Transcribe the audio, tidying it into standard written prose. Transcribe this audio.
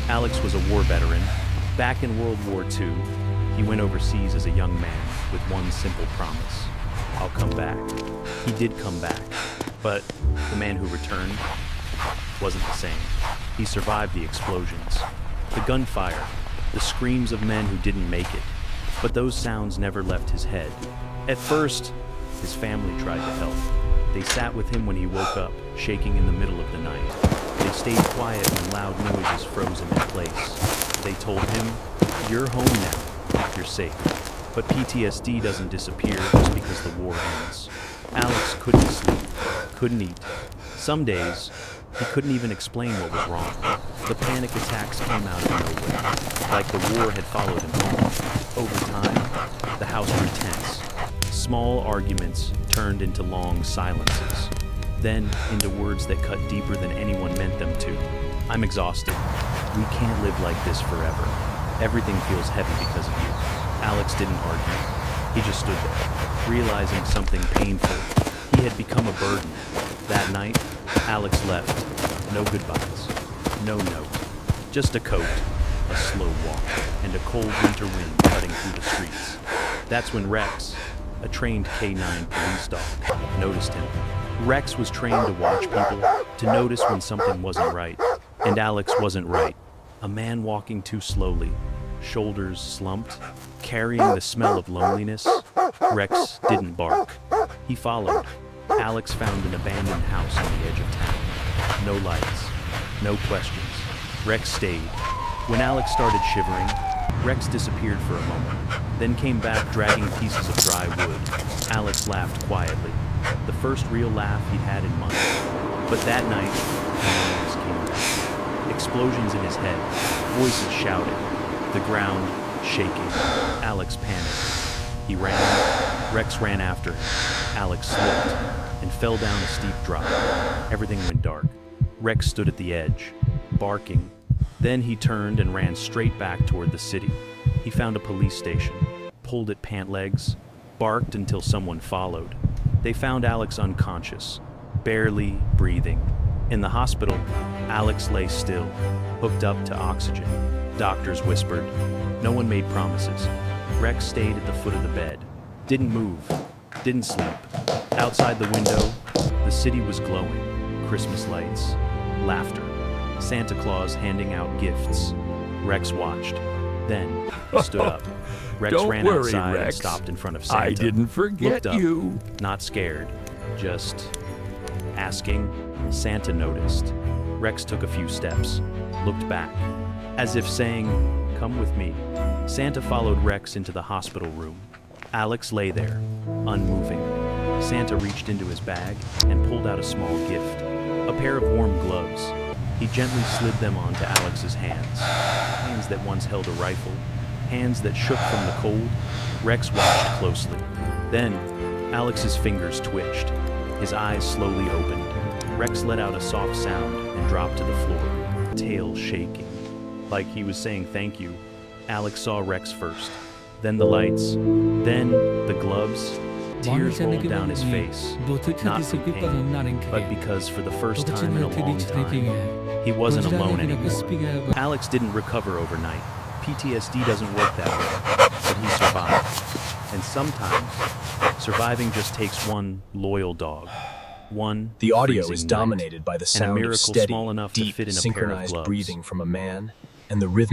Alex was a war veteran. Back in World War II, he went overseas as a young man with one simple promise: I'll come back. He did come back, but the man who returned wasn't the same. He survived the explosions, the gunfire, the screams of men who didn't make it, but those sounds never left his head. At first, his family tried to help. They sat with him when he woke up, shaking in the middle of the night. They stayed quiet when loud noises froze him in place. They told him, "You're home now, you're safe." But PTSD doesn't disappear just because the war ends. Alex couldn't sleep, couldn't eat. Some days, he couldn't even explain what was wrong. The panic attacks came out of nowhere, like the war had followed him home. Over time, the house grew tense. Small arguments turned into long silences, then into words that cut deeper than anyone meant them to. "I'm exhausted. We can't live like this forever. Everything feels heavy because of you." Alex didn't argue. He just stood there, realizing something painful. He had become a burden. That night, Alex left. No goodbyes. No note. Just a coat, a slow walk, and a cold winter wind cutting through the streets. That's when Rex, a trained K9 police dog, noticed him. Rex was trained to watch people, to notice when something wasn't right. And Alex wasn't right. A man walking too slowly, shoulders slumped, carrying the smell of loneliness. Rex didn't bark. He followed. Alex found an abandoned house on the edge of town. No lights, no questions. Rex stayed. When Alex started shivering, Rex disappeared for a moment, then came back dragging pieces of dry wood. Alex laughed quietly, the first real laugh he'd had in months. But that night, memories came back. Explosions in his head, voices shouting, the ground shaking. Alex panicked. He ran. Rex ran after him. Alex slipped and fell down a steep drop. Everything went dark. Rex stood at the edge, barking. Then he turned and ran straight back toward the city. He found a police station, pulled at pant legs, barked until someone followed. They found Alex unconscious, barely breathing. In the hospital, Alex lay still, hooked up to oxygen. Doctors whispered. No one made promises. Rex stayed at the foot of the bed, didn't move, didn't sleep. Outside the window, the city was glowing. Christmas lights, laughter, Santa Claus handing out gifts. Rex watched. Then he stood up. Rex Don't ran worry, outside and Rex. stopped in front of Santa. I didn't forget Looked up, you. not scared, just asking. Santa noticed. Rex took a few steps, looked back, as if saying, "Come with me." Santa followed Rex into the hospital room. Alex lay there, unmoving. Santa reached into his bag and pulled out a small gift, a pair of warm gloves. He gently slid them onto Alex's hands, hands that once held a rifle, hands that shook from the cold. Rex watched closely. Then, Alex's fingers twitched. His eyes slowly opened. Rex let out a soft sound and dropped to the floor, tail shaking. Like he was saying thank you. Alex saw Rex first, then the lights, then the gloves. Tears rolled down his face, not from pain, but because for the first time in a long time, he wasn't alone anymore. Alex didn't recover overnight. PTSD doesn't work that way, but he survived. And sometimes, surviving just takes one loyal dog. One The audio freezing is night, dominated by the and a sound of miracle steady, small enough to deep, fit in a pair of synchronized gloves. breathing from a man and the rhythm